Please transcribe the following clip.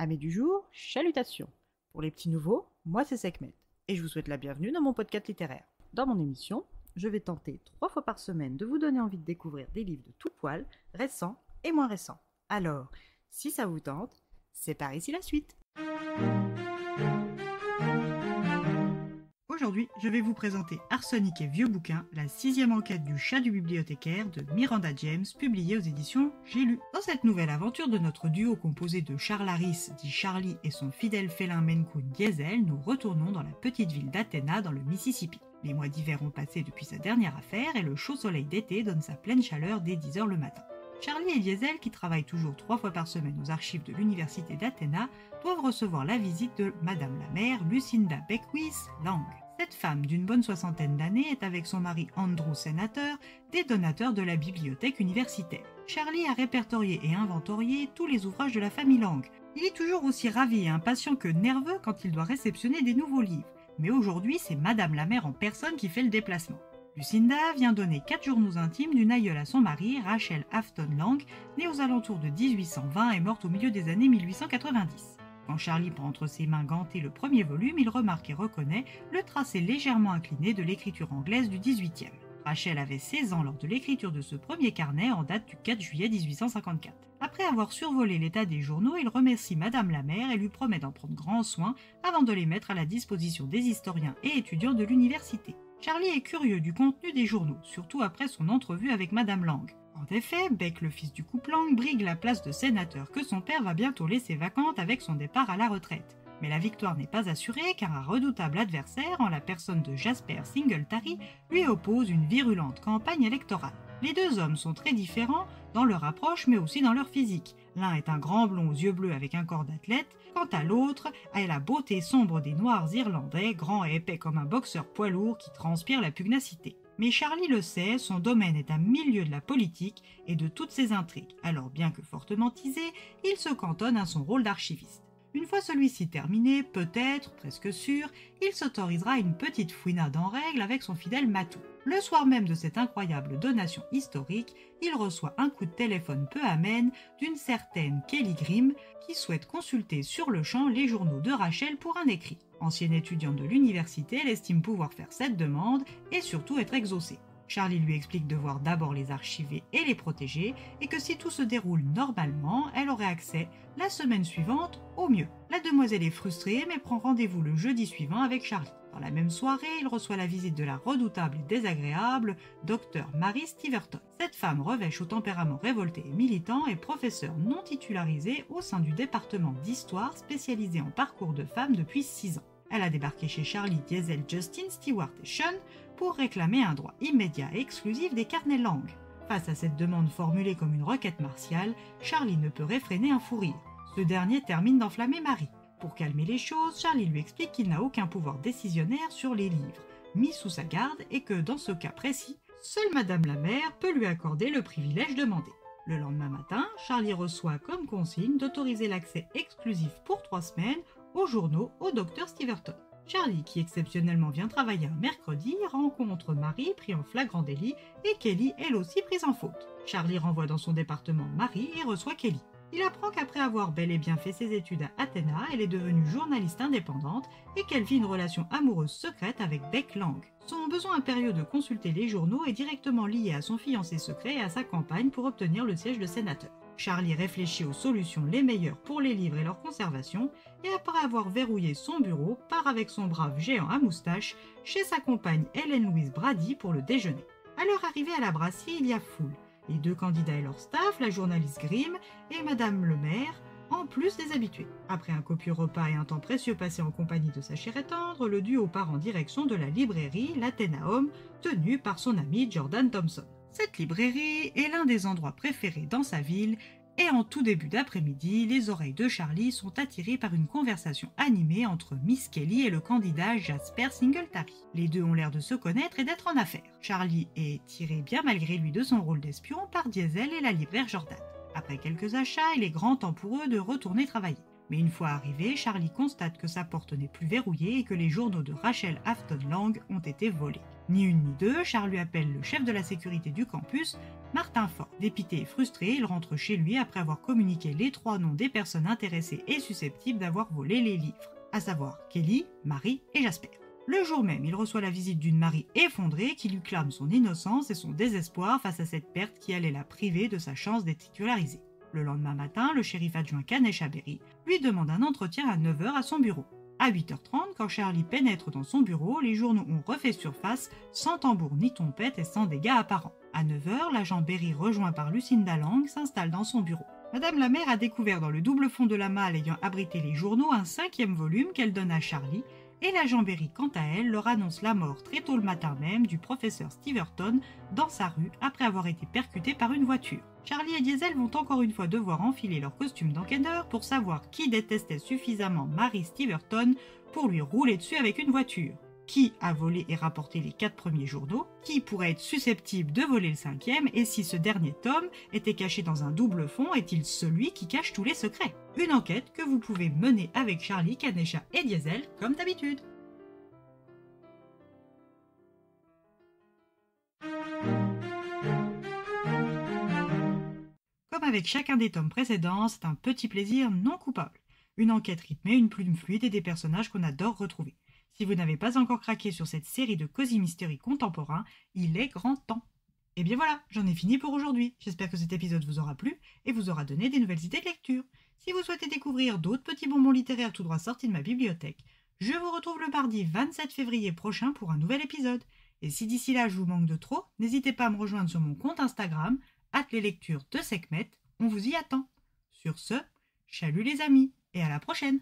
Amis du jour, chalutations. Pour les petits nouveaux, moi c'est Sekhmet et je vous souhaite la bienvenue dans mon podcast littéraire. Dans mon émission, je vais tenter 3 fois par semaine de vous donner envie de découvrir des livres de tout poil, récents et moins récents. Alors, si ça vous tente, c'est par ici la suite. Aujourd'hui, je vais vous présenter Arsenic et Vieux Bouquins, la 6e enquête du chat du bibliothécaire de Miranda James, publiée aux éditions J'ai lu. Dans cette nouvelle aventure de notre duo composé de Charles Harris, dit Charlie, et son fidèle félin Maine Coon Diesel, nous retournons dans la petite ville d'Athéna dans le Mississippi. Les mois d'hiver ont passé depuis sa dernière affaire et le chaud soleil d'été donne sa pleine chaleur dès 10h le matin. Charlie et Diesel, qui travaillent toujours 3 fois par semaine aux archives de l'université d'Athéna, doivent recevoir la visite de Madame la maire Lucinda Beckwith Lang. Cette femme d'une bonne 60aine d'années est avec son mari Andrew Sénateur, des donateurs de la bibliothèque universitaire. Charlie a répertorié et inventorié tous les ouvrages de la famille Lang. Il est toujours aussi ravi et impatient que nerveux quand il doit réceptionner des nouveaux livres. Mais aujourd'hui, c'est Madame la mère en personne qui fait le déplacement. Lucinda vient donner 4 journaux intimes d'une aïeule à son mari, Rachel Afton Lang, née aux alentours de 1820 et morte au milieu des années 1890. Quand Charlie prend entre ses mains gantées le premier volume, il remarque et reconnaît le tracé légèrement incliné de l'écriture anglaise du 18e. Rachel avait 16 ans lors de l'écriture de ce premier carnet en date du 4 juillet 1854. Après avoir survolé l'état des journaux, il remercie Madame la mère et lui promet d'en prendre grand soin avant de les mettre à la disposition des historiens et étudiants de l'université. Charlie est curieux du contenu des journaux, surtout après son entrevue avec Madame Lang. En effet, Beck, le fils du couple Lang, brigue la place de sénateur que son père va bientôt laisser vacante avec son départ à la retraite. Mais la victoire n'est pas assurée car un redoutable adversaire, en la personne de Jasper Singletary, lui oppose une virulente campagne électorale. Les deux hommes sont très différents dans leur approche mais aussi dans leur physique. L'un est un grand blond aux yeux bleus avec un corps d'athlète, quant à l'autre a la beauté sombre des Noirs irlandais, grand et épais comme un boxeur poids lourd qui transpire la pugnacité. Mais Charlie le sait, son domaine est un milieu de la politique et de toutes ses intrigues, alors bien que fortement teasé, il se cantonne à son rôle d'archiviste. Une fois celui-ci terminé, peut-être, presque sûr, il s'autorisera une petite fouinade en règle avec son fidèle Matou. Le soir même de cette incroyable donation historique, il reçoit un coup de téléphone peu amène d'une certaine Kelly Grimm qui souhaite consulter sur le champ les journaux de Rachel pour un écrit. Ancienne étudiante de l'université, elle estime pouvoir faire cette demande et surtout être exaucée. Charlie lui explique devoir d'abord les archiver et les protéger et que si tout se déroule normalement, elle aurait accès la semaine suivante au mieux. La demoiselle est frustrée mais prend rendez-vous le jeudi suivant avec Charlie. Dans la même soirée, il reçoit la visite de la redoutable et désagréable Dr Mary Stiverton. Cette femme revêche au tempérament révolté et militant est professeure non titularisée au sein du département d'histoire spécialisé en parcours de femmes depuis 6 ans. Elle a débarqué chez Charlie, Diesel, Justin, Stewart et Sean pour réclamer un droit immédiat et exclusif des carnets Lang. Face à cette demande formulée comme une requête martiale, Charlie ne peut réfréner un fou rire. Ce dernier termine d'enflammer Marie. Pour calmer les choses, Charlie lui explique qu'il n'a aucun pouvoir décisionnaire sur les livres mis sous sa garde et que dans ce cas précis, seule Madame la mère peut lui accorder le privilège demandé. Le lendemain matin, Charlie reçoit comme consigne d'autoriser l'accès exclusif pour 3 semaines aux journaux au Dr Stiverton. Charlie, qui exceptionnellement vient travailler un mercredi, rencontre Marie pris en flagrant délit et Kelly elle aussi prise en faute. Charlie renvoie dans son département Marie et reçoit Kelly. Il apprend qu'après avoir bel et bien fait ses études à Athéna, elle est devenue journaliste indépendante et qu'elle vit une relation amoureuse secrète avec Beck Lang. Son besoin impérieux de consulter les journaux est directement lié à son fiancé secret et à sa campagne pour obtenir le siège de sénateur. Charlie réfléchit aux solutions les meilleures pour les livres et leur conservation et après avoir verrouillé son bureau, part avec son brave géant à moustache chez sa compagne Helen Louise Brady pour le déjeuner. À leur arrivée à la brasserie, il y a foule. Les 2 candidats et leur staff, la journaliste Grimm et Madame le maire, en plus des habitués. Après un copieux repas et un temps précieux passé en compagnie de sa chère et tendre, le duo part en direction de la librairie l'Athénaum, tenue par son ami Jordan Thompson. Cette librairie est l'un des endroits préférés dans sa ville et en tout début d'après-midi, les oreilles de Charlie sont attirées par une conversation animée entre Miss Kelly et le candidat Jasper Singletary. Les deux ont l'air de se connaître et d'être en affaires. Charlie est tiré bien malgré lui de son rôle d'espion par Diesel et la libraire Jordan. Après quelques achats, il est grand temps pour eux de retourner travailler. Mais une fois arrivé, Charlie constate que sa porte n'est plus verrouillée et que les journaux de Rachel Afton Lang ont été volés. Ni une ni deux, Charles lui appelle le chef de la sécurité du campus, Martin Ford. Dépité et frustré, il rentre chez lui après avoir communiqué les 3 noms des personnes intéressées et susceptibles d'avoir volé les livres, à savoir Kelly, Mary et Jasper. Le jour même, il reçoit la visite d'une Mary effondrée qui lui clame son innocence et son désespoir face à cette perte qui allait la priver de sa chance d'être titularisée. Le lendemain matin, le shérif adjoint Kanesh Berry lui demande un entretien à 9 h à son bureau. À 8 h 30, quand Charlie pénètre dans son bureau, les journaux ont refait surface, sans tambour ni trompette et sans dégâts apparents. À 9 h, l'agent Berry, rejoint par Lucinda Lang, s'installe dans son bureau. Madame la mère a découvert dans le double fond de la malle ayant abrité les journaux un 5e volume qu'elle donne à Charlie, et l'agent Berry, quant à elle, leur annonce la mort très tôt le matin même du professeur Steverton dans sa rue après avoir été percuté par une voiture. Charlie et Diesel vont encore une fois devoir enfiler leur costume d'enquêteur pour savoir qui détestait suffisamment Mary Steverton pour lui rouler dessus avec une voiture. Qui a volé et rapporté les 4 premiers journaux, qui pourrait être susceptible de voler le 5e, et si ce dernier tome était caché dans un double fond, est-il celui qui cache tous les secrets? Une enquête que vous pouvez mener avec Charlie, Kanesha et Diesel, comme d'habitude. Comme avec chacun des tomes précédents, c'est un petit plaisir non coupable. Une enquête rythmée, une plume fluide et des personnages qu'on adore retrouver. Si vous n'avez pas encore craqué sur cette série de Cozy Mystery contemporains, il est grand temps. Et bien voilà, j'en ai fini pour aujourd'hui. J'espère que cet épisode vous aura plu et vous aura donné des nouvelles idées de lecture. Si vous souhaitez découvrir d'autres petits bonbons littéraires tout droit sortis de ma bibliothèque, je vous retrouve le mardi 27 février prochain pour un nouvel épisode. Et si d'ici là je vous manque de trop, n'hésitez pas à me rejoindre sur mon compte Instagram, @leslectures de Sekhmet, on vous y attend. Sur ce, chalut les amis, et à la prochaine!